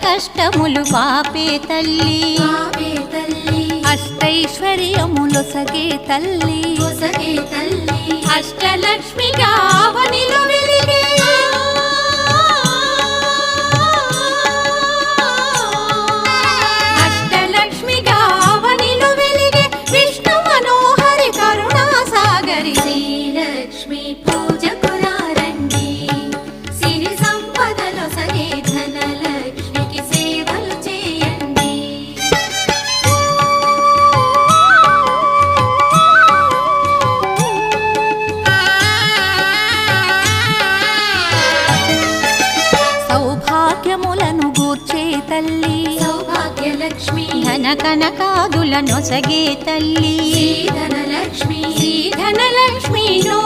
కష్టములు పాపే తల్లి అష్టైశ్వర్యములొసగే తల్లి అష్టలక్ష్మిగా అవనిలో వెలిగే అష్టలక్ష్మిగా అవనిలో వెలిగే విష్ణు మనోహరి కరుణా సాగరి శ్రీలక్ష్మి పూజకురారండి సిరి సంపదలో సగే ధనలక్ష్మికి సేవలు చేయండి. సౌభాగ్యములను గూర్చే తల్లి సౌభాగ్యలక్ష్మి ధన కనకాదుల నొసగే తల్లి ధనలక్ష్మి ధనలక్ష్మి నో